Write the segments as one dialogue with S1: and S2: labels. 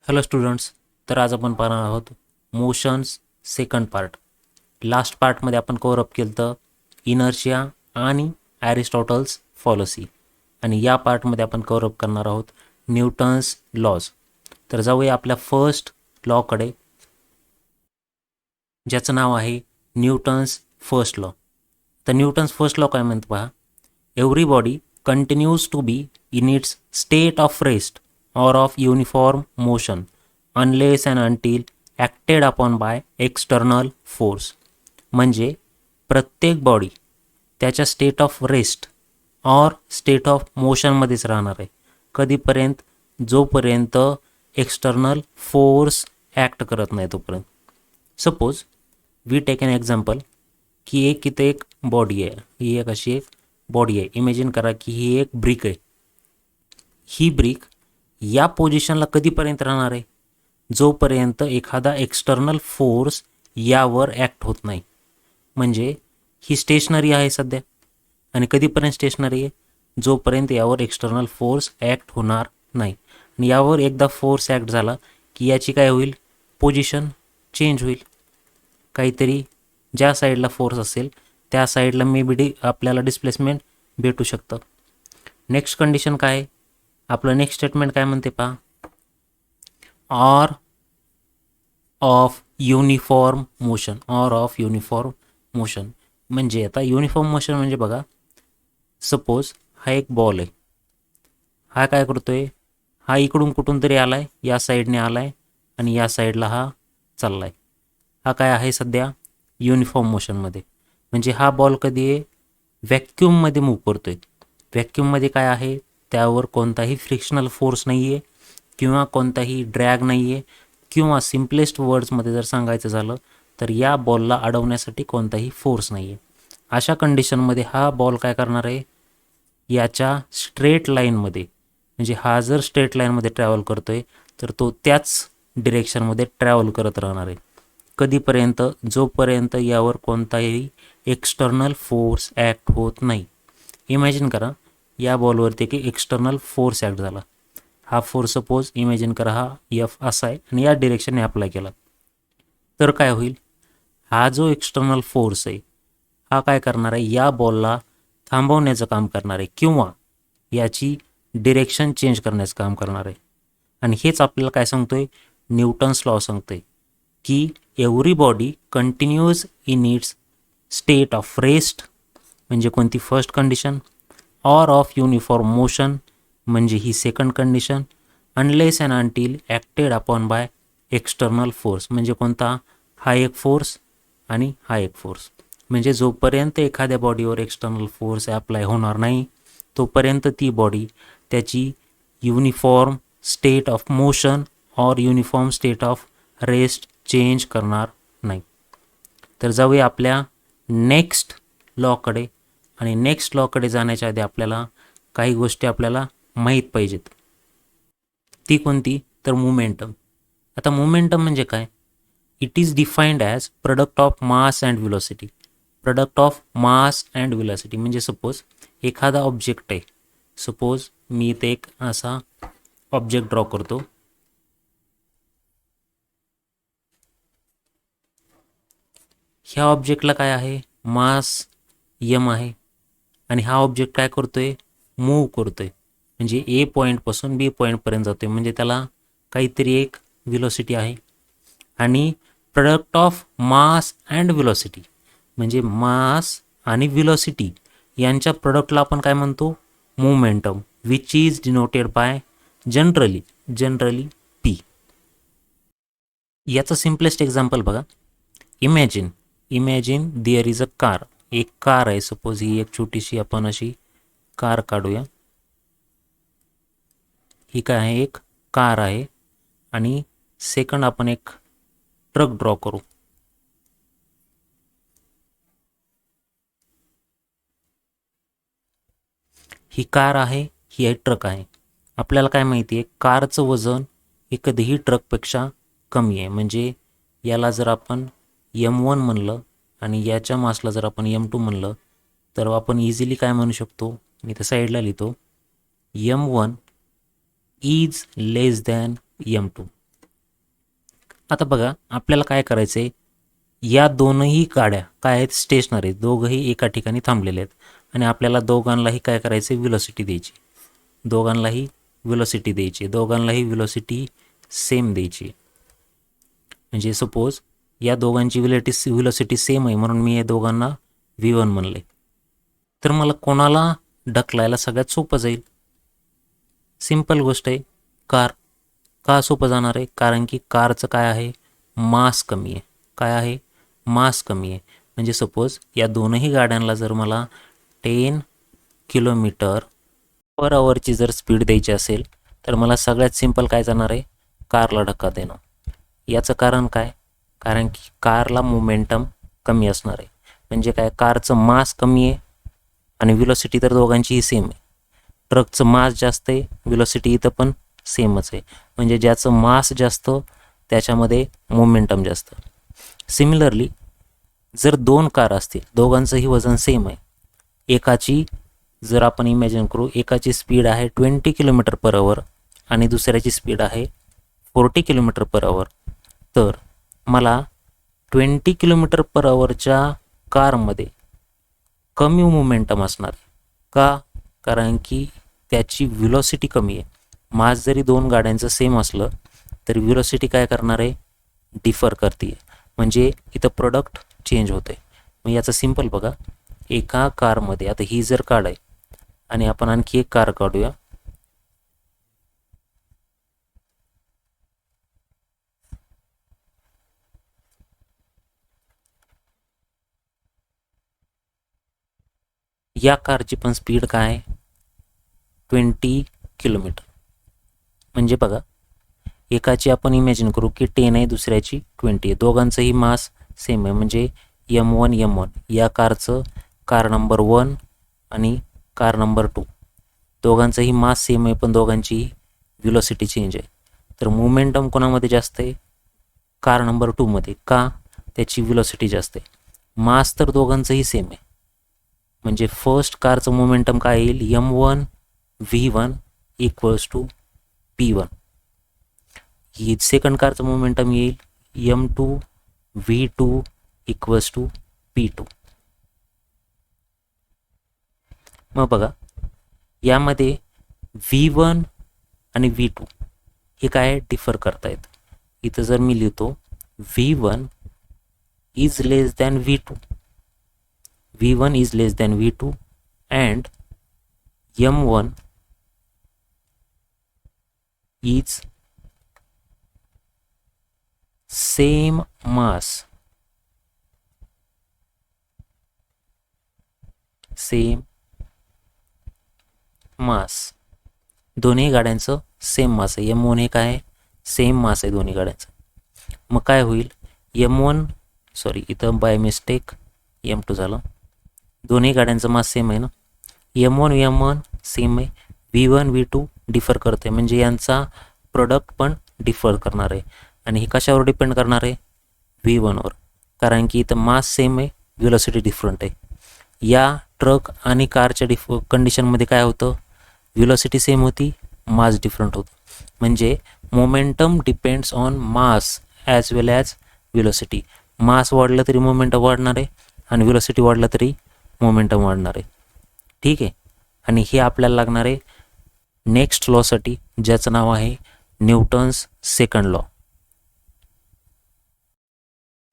S1: Hello students, तर आज आपण पाहणार आहोत मोशन्स सेकंड पार्ट. लास्ट पार्टमध्ये आपण कव्हर अप केलं तर इनर्शिया आणि ॲरिस्टॉटल्स फॉलसी, आणि या पार्टमध्ये आपण कव्हर अप करणार आहोत न्यूटन्स लॉज. तर जाऊया आपल्या फर्स्ट लॉकडे, ज्याचं नाव आहे न्यूटन्स फर्स्ट लॉ. तर न्यूटन्स फर्स्ट लॉ काय म्हणतो पहा. Every body continues to be in its state of rest or of uniform motion unless and until acted upon by external force. म्हणजे प्रत्येक बॉडी त्याच्या स्टेट ऑफ रेस्ट और state of मोशनमध्येच राहणार आहे कधीपर्यंत, जोपर्यंत एक्सटर्नल फोर्स ॲक्ट करत नाही तोपर्यंत. Suppose we take an example की इथे एक बॉडी आहे, ही एक अशी एक बॉडी आहे. इमॅजिन करा की ही एक ब्रिक आहे. ही ब्रिक या पोझिशनला कधीपर्यंत राहणार आहे, जोपर्यंत एखादा एक्सटर्नल फोर्स यावर ॲक्ट होत नाही. म्हणजे ही स्टेशनरी आहे सध्या, आणि कधीपर्यंत स्टेशनरी आहे, जोपर्यंत यावर एक्सटर्नल फोर्स ॲक्ट होणार नाही. आणि यावर एकदा फोर्स ॲक्ट झाला की याची काय होईल, पोझिशन चेंज होईल. काहीतरी ज्या साईडला फोर्स असेल त्या साईडला मे बी आपल्याला डिस्प्लेसमेंट भेटू शकतं. नेक्स्ट कंडिशन काय आहे, आपलं नेक्स्ट स्टेटमेंट काय म्हणते पहा. Or of uniform motion, or of uniform motion. म्हणजे आता युनिफॉर्म मोशन म्हणजे बघा, सपोज हा एक बॉल आहे. हा काय करतोय, हा इकडून कुठून तरी आलाय, या साईडने आलाय आणि या साईडला हा चाललाय. हा काय आहे सध्या युनिफॉर्म मोशनमध्ये. म्हणजे हा बॉल कधी आहे, व्हॅक्यूममध्ये मूव्ह करतोय. व्हॅक्यूममध्ये काय आहे, त्यावर कोणताही फ्रिक्शनल फोर्स नाही आहे किंवा कोणताही ड्रॅग नाही आहे, किंवा सिम्पलेस्ट वर्ड्समध्ये जर सांगायचं झालं तर या बॉलला अडवण्यासाठी कोणताही फोर्स नाही आहे. अशा कंडिशनमध्ये हा बॉल काय करणार आहे, याच्या स्ट्रेट लाईनमध्ये, म्हणजे हा जर स्ट्रेट लाईनमध्ये ट्रॅव्हल करतोय तर तो त्याच डिरेक्शनमध्ये ट्रॅव्हल करत राहणार आहे. कधीपर्यंत, जोपर्यंत यावर कोणताही एक्सटर्नल फोर्स ॲक्ट होत नाही. इमॅजिन करा या बॉलवरती की एक्सटर्नल फोर्स ॲक्ट झाला. हा फोर्स सपोज इमॅजिन करा हा एफ असा आहे आणि या डिरेक्शनने अप्लाय केला, तर काय होईल, हा जो एक्सटर्नल फोर्स आहे हा काय करणार आहे, या बॉलला थांबवण्याचं काम करणार आहे किंवा याची डिरेक्शन चेंज करण्याचं काम करणार आहे. आणि हेच आपल्याला काय सांगतोय, न्यूटन्स लॉ सांगतोय की every body continues in its state of rest, म्हणजे कोणती first condition, or of uniform motion म्हणजे ही second condition, unless and until acted upon by external force, म्हणजे कोणता, हा एक फोर्स आणि हा एक फोर्स. म्हणजे जोपर्यंत एखाद्या बॉडीवर एक्सटर्नल फोर्स अप्लाय होणार नाही तोपर्यंत ती बॉडी त्याची युनिफॉर्म स्टेट ऑफ मोशन और uniform state of rest change करणार नाही. तर जाऊया आपल्या नेक्स्ट लॉकडे. आणि नेक्स्ट लॉकडे जाण्याच्या आधी आपल्याला काही गोष्टी आपल्याला माहीत पाहिजेत. ती कोणती, तर मोमेंटम. आता मोमेंटम म्हणजे काय, it is defined as product of mass and velocity. Product of mass and velocity म्हणजे सपोज एखादा ऑब्जेक्ट आहे. सपोज मी इथे एक असा ऑब्जेक्ट ड्रॉ करतो. ह्या ऑब्जेक्टला काय आहे, मास यम आहे, आणि हा ऑब्जेक्ट काय करतोय, मूव्ह करतोय. म्हणजे ए पॉईंटपासून बी पॉईंटपर्यंत जातोय, म्हणजे त्याला काहीतरी एक व्हेलॉसिटी आहे. आणि product of mass and velocity म्हणजे मास आणि व्हेलॉसिटी यांच्या प्रोडक्टला आपण काय म्हणतो, momentum, which is denoted by generally P. याचं सिम्पलेस्ट एक्झाम्पल बघा. Imagine there is a car. एक कार आहे, सपोज ही एक छोटीशी आपण अशी कार काढूया. ही काय आहे, एक कार आहे. आणि सेकंड आपण एक ट्रक ड्रॉ करू. ही कार आहे, ही आहे ट्रक आहे. आपल्याला काय माहिती आहे, कारचं वजन हे कधीही ट्रकपेक्षा कमी आहे. म्हणजे याला जर आपण M1 म्हणलं आणि याच्या मासला जर आपण M2 म्हणलं तर आपण इझिली काय म्हणू शकतो, मी तर साईडला लिहितो, M1 is less than M2. आता बघा आपल्याला काय करायचं आहे, या दोनही गाड्या काय आहेत, स्टेशनरी, दोघंही एका ठिकाणी थांबलेले आहेत आणि आपल्याला दोघांनाही काय करायचं आहे, व्हेलॉसिटी द्यायची, दोघांनाही व्हेलॉसिटी द्यायची, दोघांनाही व्हेलॉसिटी सेम द्यायची. म्हणजे सपोज या दोघांची व्हेलॉसिटी सेम आहे म्हणून मी या दोघांना V1 म्हणले, तर मला कोणाला ढकलायला सगळ्यात सोपं जाईल? सिंपल गोष्ट आहे, कार. का सोपं जाणार आहे? कारण की कारचं काय आहे, मास कमी आहे. काय आहे? मास कमी आहे. म्हणजे सपोज या दोनही गाड्यांना जर मला 10 km/h जर स्पीड द्यायची असेल तर मला सगळ्यात सिंपल काय जाणार आहे, कारला धक्का देणं. याचं कारण काय? कारण की कारला मोमेंटम कमी असणार आहे. म्हणजे काय, कारचं मास कमी आहे आणि व्हेलॉसिटी तर दोघांचीही सेम आहे. ट्रकचं मास जास्त आहे, व्हेलॉसिटी इथं पण सेमच आहे. म्हणजे ज्याचं मास जास्त त्याच्यामध्ये मोमेंटम जास्त. सिमिलरली जर दोन कार असतील, दोघांचंही वजन सेम आहे, एकाची जर आपण इमॅजिन करू, एकाची स्पीड आहे 20 km/h आणि दुसऱ्याची स्पीड आहे 40 km/h, तर मला 20 km/hच्या कारमध्ये कमी मोमेंटम असणार. का? कारण की त्याची व्हेलॉसिटी कमी आहे. मास जरी दोन गाड्यांचं सेम असलं तरी व्हेलॉसिटी काय करणार आहे, डिफर करते. म्हणजे इथं प्रोडक्ट चेंज होते. मग याचं सिंपल बघा, एका कारमध्ये आता ही जर कार आहे आणि आपण आणखी एक कार काढूया, या कारची पण स्पीड काय आहे, 20 km. म्हणजे बघा एकाची आपण इमॅजिन करू की 10 आहे, दुसऱ्याची 20 आहे, दोघांचंही मास सेम आहे. म्हणजे M1 या कारचं, कार नंबर 1 आणि कार नंबर 2, दोघांचंही मास सेम आहे पण दोघांची व्हेलॉसिटी चेंज आहे. तर मोमेंटम कोणामध्ये जास्त आहे, कार नंबर 2मध्ये. का? त्याची व्हेलॉसिटी जास्त आहे. मास तर दोघांचंही सेम आहे. म्हणजे फर्स्ट कारचं मोमेंटम काय येईल, M1V1 = P1. ही सेकंड कारचं मोमेंटम येईल M2V2 = P2. मग बघा यामध्ये V1 आणि V2 हे काय डिफर करतायत. इथं जर मी लिहितो V1 is less than V2, V1 is less than V2 and M1 is same mass, दोन्ही गाड्यांचं सेम मास आहे. M1 हे काय आहे, सेम मास आहे दोन्ही गाड्यांचं. मग काय होईल, इथं बाय मिस्टेक M2 झालं. दोन्ही गाड्यांचं मास सेम आहे ना, M1 सेम आहे, V1 V2 डिफर करते. म्हणजे यांचा प्रोडक्ट पण डिफर करणार आहे. आणि हे कशावर डिपेंड करणार आहे, V1वर. कारण की इथं मास सेम आहे, व्हेलॉसिटी डिफरंट आहे. या ट्रक आणि कारच्या कंडिशनमध्ये काय होतं, व्हेलॉसिटी सेम होती, मास डिफरंट होतं. म्हणजे momentum depends on mass as well as velocity. Mass वाढलं तरी मोमेंटम वाढणार आहे आणि व्हेलॉसिटी वाढलं तरी मोमेंटम वाढणार आहे. ठीक आहे. आणि हे आपल्याला लागणार आहे नेक्स्ट लॉसाठी, ज्याचं नाव आहे न्यूटन्स सेकंड लॉ.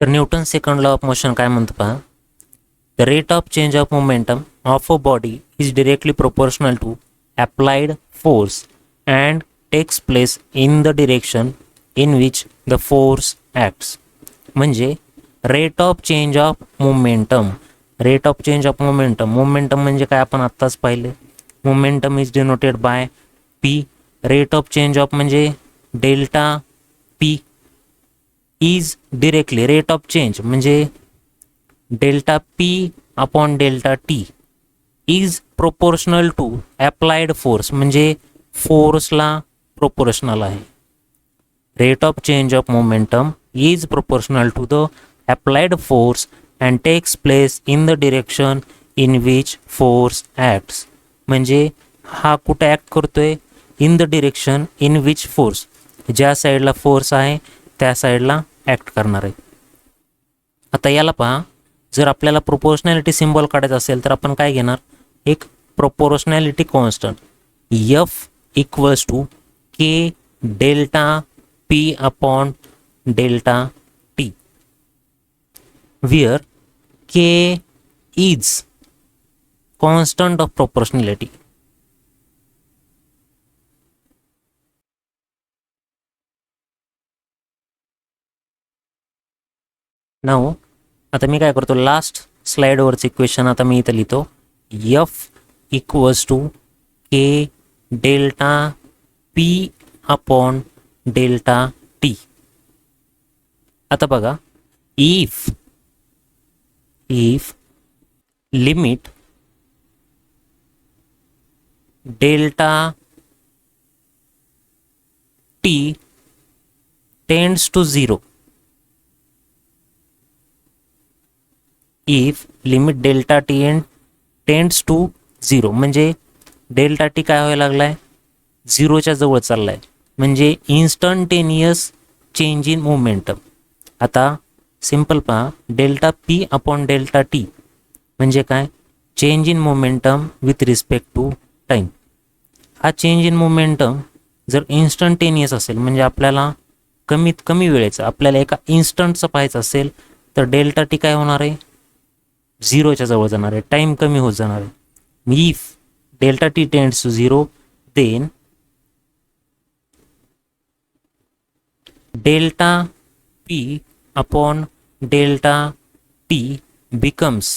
S1: तर Newton second law of motion काय म्हणतो पहा, the rate of change of momentum of a body is directly proportional to applied force and takes place in the direction in which the force acts. म्हणजे rate of change of momentum, momentum म्हणजे काय आपण आत्ताच पाहिले, momentum is denoted by P. Rate of change of म्हणजे delta P is directly, rate of change म्हणजे delta P upon delta T is proportional to applied force, म्हणजे फोर्सला proportional आहे. Rate of change of momentum is proportional to the applied force and takes place in the direction in which force acts. म्हणजे हा कुठे act करतोय, in the direction in which force, ज्या साईडला force आहे त्या साईडला ॲक्ट करणार आहे. आता याला पहा, जर आपल्याला प्रोपोर्शनॅलिटी सिम्बॉल काढायचा असेल तर आपण काय घेणार, एक proportionality constant F equals to K delta P upon delta T, where k is constant of proportionality. Now आता मी काय करतो, लास्ट स्लाइडवरचं इक्वेशन आता मी इथं लिहितो, F equals to K delta P upon delta T. आता बघा, if limit delta t tends to 0, if limit delta t tends to 0 म्हणजे डेल्टा टी काय व्हायला लागलाय, 0च्या जवळ चाललाय, म्हणजे इन्स्टंटेनियस चेंज इन मोमेंटम. आता सिंपल पहा, delta P upon delta T म्हणजे काय, change in momentum with respect to time. हा चेंज इन मोमेंटम जर इन्स्टंटेनियस असेल, म्हणजे आपल्याला कमीत कमी वेळेचं, आपल्याला एका इन्स्टंटचं पाहायचं असेल तर डेल्टा टी काय होणार आहे, 0च्या जवळ जाणार आहे, टाईम कमी होत जाणार आहे. If delta T tends to 0 then delta P upon delta T becomes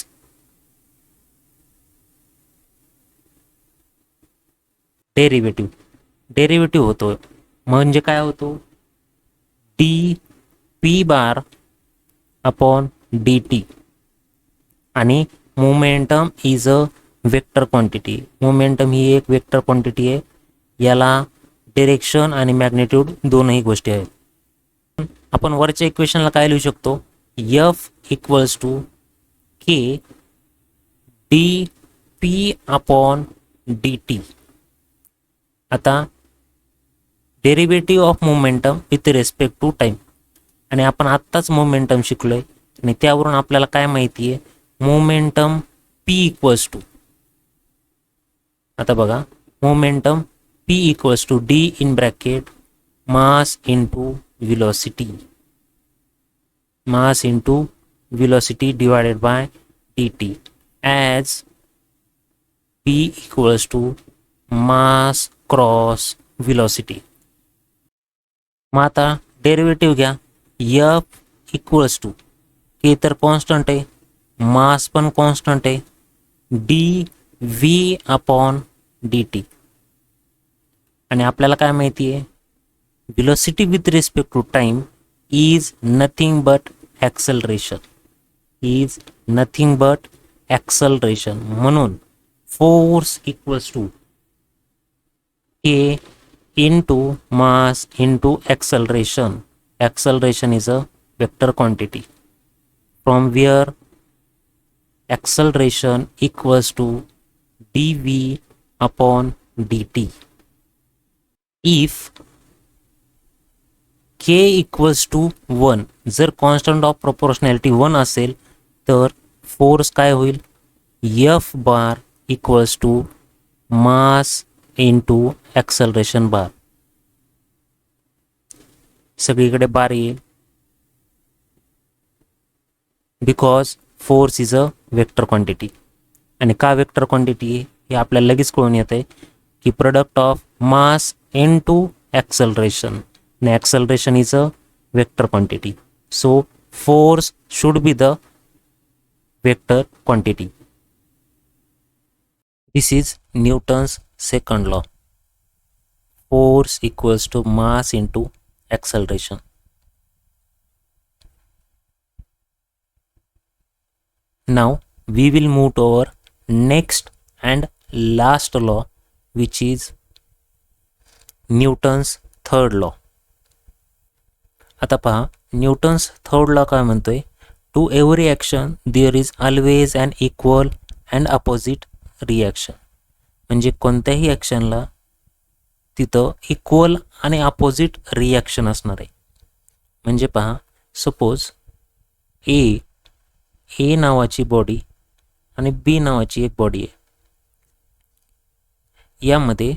S1: derivative होतो, म्हणजे काय होतो, D P bar upon D T. आणि momentum is a vector quantity. Momentum ही एक वेक्टर क्वांटिटी आहे, याला डिरेक्शन आणि मॅग्नेट्यूड दोनही गोष्टी आहेत. आपण वरच्या इक्वेशनला काय लिहू शकतो, F equals to K D P upon D T. आता derivative of momentum with respect to time, आणि आपण आत्ताच मोमेंटम शिकलोय आणि त्यावरून आपल्याला काय माहिती आहे, मोमेंटम पी इक्वल्स टू, आता बघा, momentum P equals to D in bracket mass into velocity, mass into velocity divided by dt, as p equals to mass cross velocity. मग आता डेरिव्हेटिव्ह घ्या, f इक्वल्स टू के तर constant आहे, मास पण constant आहे, D V upon D T. आणि आपल्याला काय माहिती आहे, velocity with respect to time is nothing but acceleration, म्हणून force equals to k into mass into acceleration. Acceleration is a vector quantity, from where acceleration equals to dv upon dt. If k equals to 1, जर constant of proportionality 1 असेल तर force काय होईल, F bar equals to mass into acceleration bar. सगळीकडे bar येईल, because force is a vector quantity. आणि का vector quantity आहे हे आपल्याला लगेच कळून येत आहे की product of mass into acceleration, and acceleration is a vector quantity, so force should be the vector quantity. This is Newton's second law, force equals to mass into acceleration. Now we will move to our next and last law, which is Newton's third law. आता पहा, Newton's third law काय म्हणतोय, to every action there is always an equal and opposite reaction. म्हणजे कोणत्याही ॲक्शनला तिथं equal आणि opposite reaction असणार आहे. म्हणजे पहा, सपोज ए नावाची बॉडी आणि बी नावाची एक बॉडी आहे. यामध्ये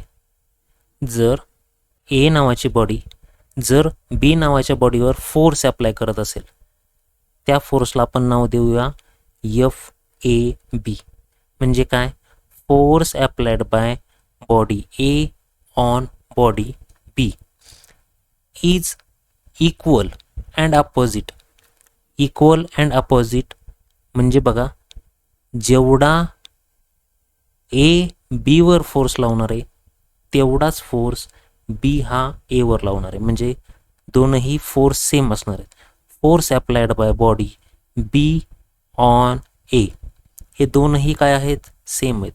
S1: जर ए नावाची बॉडी जर बी नावाच्या बॉडीवर फोर्स अप्लाय करत असेल, त्या फोर्सला आपण नाव देऊया FAB. म्हणजे काय? Force applied by body A on body B is equal and opposite. Equal and opposite म्हणजे बघा, जेवढा ए बीवर फोर्स लावणार आहे तेवढाच फोर्स बी हा एवर लावणार आहे. म्हणजे दोनही फोर्स सेम असणार आहेत. Force applied by body B on A, हे दोनही काय आहेत? सेम आहेत.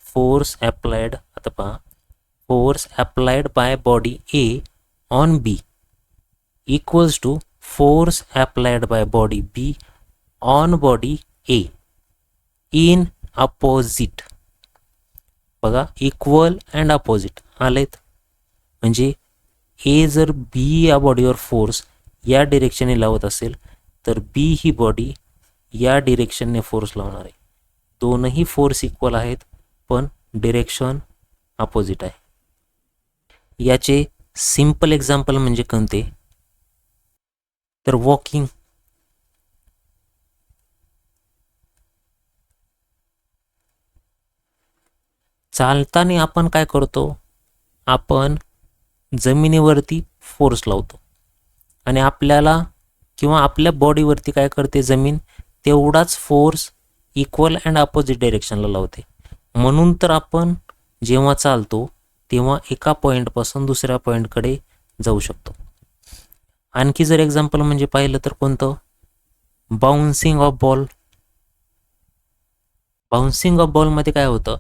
S1: फोर्स अप्लाइड, आता पहा, force applied by body A on B equals to force applied by body B on body A in opposite. बघा, इक्वल अँड अपोजिट आलेत. म्हणजे ए जर बी या बॉडीवर फोर्स या डिरेक्शनने लावत असेल तर बी ही बॉडी या डिरेक्शनने फोर्स लावणार आहे. दोनही फोर्स इक्वल आहेत पण डिरेक्शन अपोजिट आहे. याचे सिंपल एक्झाम्पल म्हणजे कोणते? तर वॉकिंग. चालताना आपण काय करतो? आपण जमिनीवरती फोर्स लावतो आणि आपल्याला किंवा आपल्या बॉडीवरती काय करते जमीन? तेवढाच फोर्स इक्वल अँड अपोजिट डायरेक्शनला लावते. म्हणून तर आपण जेव्हा चालतो तेव्हा एका पॉईंटपासून दुसऱ्या पॉईंटकडे जाऊ शकतो. आणखी जर एक्झाम्पल म्हणजे पाहिलं तर कोणतं? Bouncing of ball. Bouncing of बॉलमध्ये काय होतं?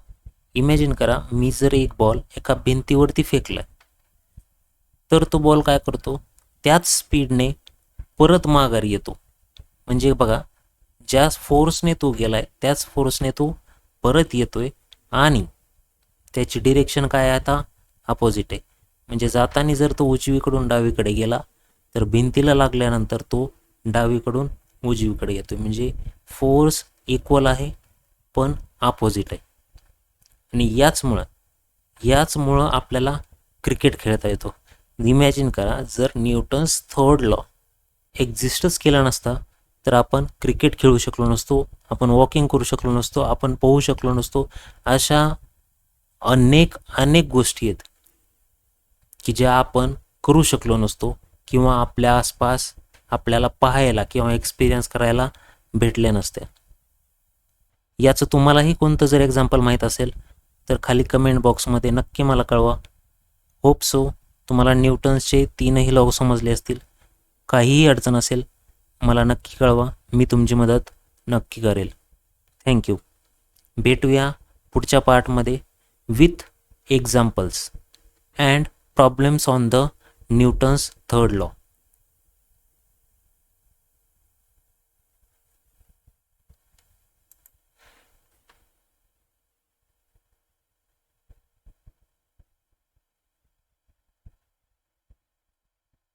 S1: इमॅजिन करा, मी जर एक बॉल एका भिंतीवरती फेकलाय तर तो बॉल काय करतो? त्याच स्पीडने परत माघारी येतो. म्हणजे बघा, ज्या फोर्सने तो गेलाय त्याच फोर्सने तो परत येतोय आणि त्याची डिरेक्शन काय आहे आता? अपोजिट आहे. म्हणजे जाताना जर तो उजवीकडून डावीकडे गेला तर भिंतीला लागल्यानंतर तो डावीकडून उजवीकडे येतोय. म्हणजे फोर्स इक्वल आहे पण अपोजिट आहे. आणि याचमुळं आपल्याला क्रिकेट खेळता येतो. इमॅजिन करा, जर न्यूटन्स थर्ड लॉ एक्झिस्टच केला नसता तर आपण क्रिकेट खेळू शकलो नसतो, आपण वॉकिंग करू शकलो नसतो, आपण पोहू शकलो नसतो. अशा अनेक गोष्टी आहेत की ज्या आपण करू शकलो नसतो किंवा आपल्या आसपास आपल्याला पाहायला किंवा एक्सपिरियन्स करायला भेटल्या नसत्या. याचं तुम्हालाही कोणतं जर एक्झाम्पल माहीत असेल तर खाली कमेंट बॉक्समध्ये नक्की मला कळवा. होप सो तुम्हाला न्यूटन्सचे 3ही लॉ समजले असतील. काहीही अडचण असेल मला नक्की कळवा, मी तुमची मदत नक्की करेल. थँक्यू. भेटूया पुढच्या पार्टमध्ये with examples and problems on the Newton's third law.